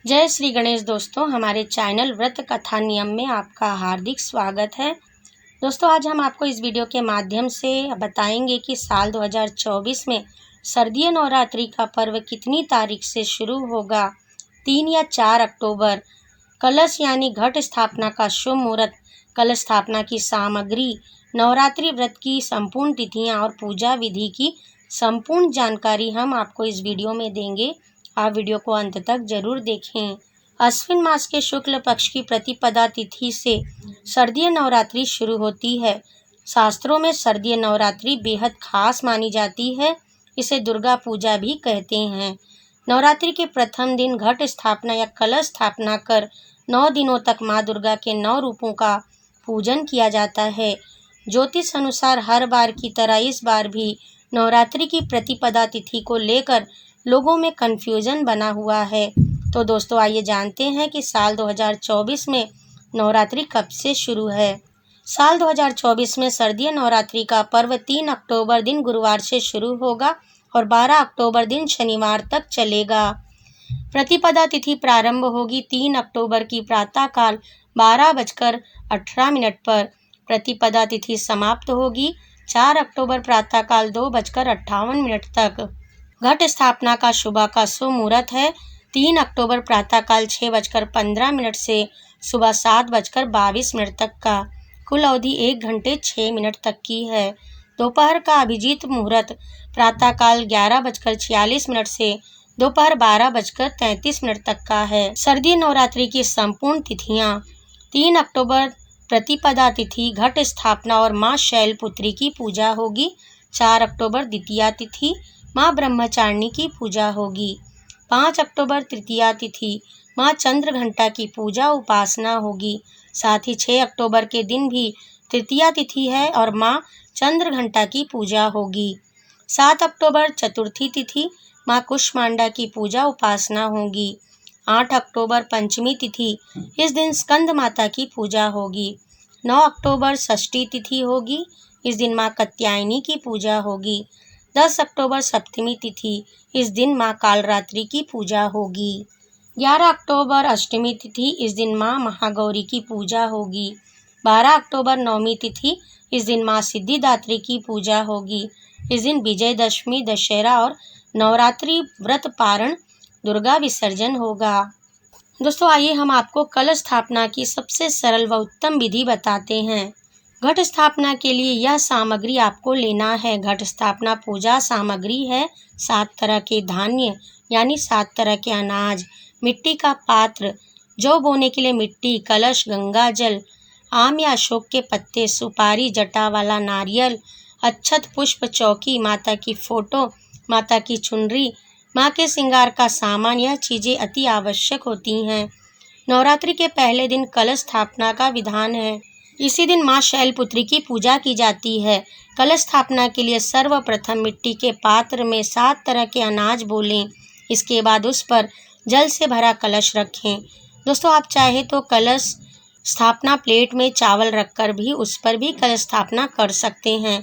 जय श्री गणेश दोस्तों, हमारे चैनल व्रत कथा नियम में आपका हार्दिक स्वागत है। दोस्तों, आज हम आपको इस वीडियो के माध्यम से बताएंगे कि साल 2024 में शारदीय नवरात्रि का पर्व कितनी तारीख से शुरू होगा। 3 या 4 अक्टूबर। कलश यानी घट स्थापना का शुभ मुहूर्त, कलश स्थापना की सामग्री, नवरात्रि व्रत की संपूर्ण तिथियां और पूजा विधि की संपूर्ण जानकारी हम आपको इस वीडियो में देंगे। आप वीडियो को अंत तक जरूर देखें। अश्विन मास के शुक्ल पक्ष की प्रतिपदा तिथि से शारदीय नवरात्रि शुरू होती है। शास्त्रों में शारदीय नवरात्रि बेहद खास मानी जाती है। इसे दुर्गा पूजा भी कहते हैं। नवरात्रि के प्रथम दिन घट स्थापना या कलश स्थापना कर 9 दिनों तक माँ दुर्गा के 9 रूपों का पूजन किया जाता है। ज्योतिष अनुसार हर बार की तरह इस बार भी नवरात्रि की प्रतिपदा तिथि को लेकर लोगों में कन्फ्यूजन बना हुआ है। तो दोस्तों, आइए जानते हैं कि साल 2024 में नवरात्रि कब से शुरू है। साल 2024 में शारदीय नवरात्रि का पर्व 3 अक्टूबर दिन गुरुवार से शुरू होगा और 12 अक्टूबर दिन शनिवार तक चलेगा। प्रतिपदा तिथि प्रारंभ होगी 3 अक्टूबर की प्रातःकाल 12:18 पर। प्रतिपदा तिथि समाप्त होगी 4 अक्टूबर प्रातःकाल 2:58 तक। घट स्थापना का शुभ मुहूर्त है 3 अक्टूबर प्रातःकाल 6:15 से सुबह 7:22 तक का। कुल अवधि 1 घंटे 6 मिनट तक की है। दोपहर का अभिजीत मुहूर्त प्रातःकाल 11:46 से दोपहर 12:33 तक का है। शारदीय नवरात्रि की संपूर्ण तिथियां 3 अक्टूबर प्रतिपदा तिथि घट स्थापना और माँ शैलपुत्री की पूजा होगी। 4 अक्टूबर द्वितीया तिथि माँ ब्रह्मचारिणी की पूजा होगी। 5 अक्टूबर तृतीया तिथि माँ चंद्रघंटा की पूजा उपासना होगी। साथ ही 6 अक्टूबर के दिन भी तृतीया तिथि है और माँ चंद्रघंटा की पूजा होगी। 7 अक्टूबर चतुर्थी तिथि माँ कुष्मांडा की पूजा उपासना होगी। 8 अक्टूबर पंचमी तिथि, इस दिन स्कंद माता की पूजा होगी। 9 अक्टूबर षष्ठी तिथि होगी, इस दिन माँ कात्यायनी की पूजा होगी। 10 अक्टूबर सप्तमी तिथि, इस दिन माँ कालरात्रि की पूजा होगी। 11 अक्टूबर अष्टमी तिथि, इस दिन माँ महागौरी की पूजा होगी। 12 अक्टूबर नवमी तिथि, इस दिन माँ सिद्धिदात्री की पूजा होगी। इस दिन विजयदशमी, दशहरा और नवरात्रि व्रत पारण, दुर्गा विसर्जन होगा। दोस्तों, आइए हम आपको कलश स्थापना की सबसे सरल व उत्तम विधि बताते हैं। घट स्थापना के लिए यह सामग्री आपको लेना है। घट स्थापना पूजा सामग्री है 7 तरह के धान्य यानी 7 तरह के अनाज, मिट्टी का पात्र, जौ बोने के लिए मिट्टी, कलश, गंगा जल, आम या अशोक के पत्ते, सुपारी, जटा वाला नारियल, अक्षत, पुष्प, चौकी, माता की फोटो, माता की चुनरी, माँ के श्रृंगार का सामान। यह चीज़ें अति आवश्यक होती हैं। नवरात्रि के पहले दिन कलश स्थापना का विधान है। इसी दिन माँ शैलपुत्री की पूजा की जाती है। कलश स्थापना के लिए सर्वप्रथम मिट्टी के पात्र में 7 तरह के अनाज बोलें। इसके बाद उस पर जल से भरा कलश रखें। दोस्तों, आप चाहे तो कलश स्थापना प्लेट में चावल रखकर भी उस पर भी कलश स्थापना कर सकते हैं।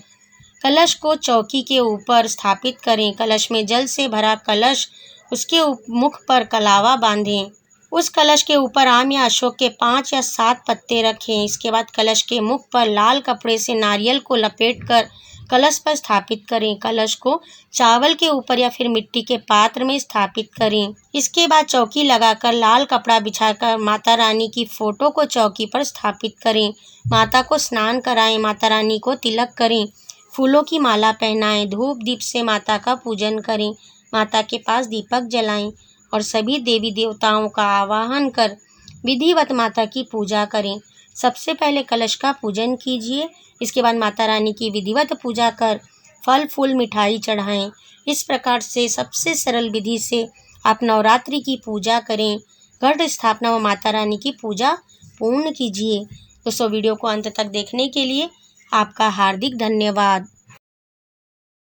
कलश को चौकी के ऊपर स्थापित करें। कलश में जल से भरा कलश, उसके मुख पर कलावा बांधें। उस कलश के ऊपर आम या अशोक के 5 या 7 पत्ते रखें। इसके बाद कलश के मुख पर लाल कपड़े से नारियल को लपेटकर कलश पर स्थापित करें। कलश को चावल के ऊपर या फिर मिट्टी के पात्र में स्थापित करें। इसके बाद चौकी लगाकर लाल कपड़ा बिछाकर माता रानी की फोटो को चौकी पर स्थापित करें। माता को स्नान कराएं, माता रानी को तिलक करें, फूलों की माला पहनाएं, धूप दीप से माता का पूजन करें, माता के पास दीपक जलाएं और सभी देवी देवताओं का आवाहन कर विधिवत माता की पूजा करें। सबसे पहले कलश का पूजन कीजिए। इसके बाद माता रानी की विधिवत पूजा कर फल फूल मिठाई चढ़ाएं। इस प्रकार से सबसे सरल विधि से आप नवरात्रि की पूजा करें। घट स्थापना व माता रानी की पूजा पूर्ण कीजिए। दोस्तों, वीडियो को अंत तक देखने के लिए आपका हार्दिक धन्यवाद।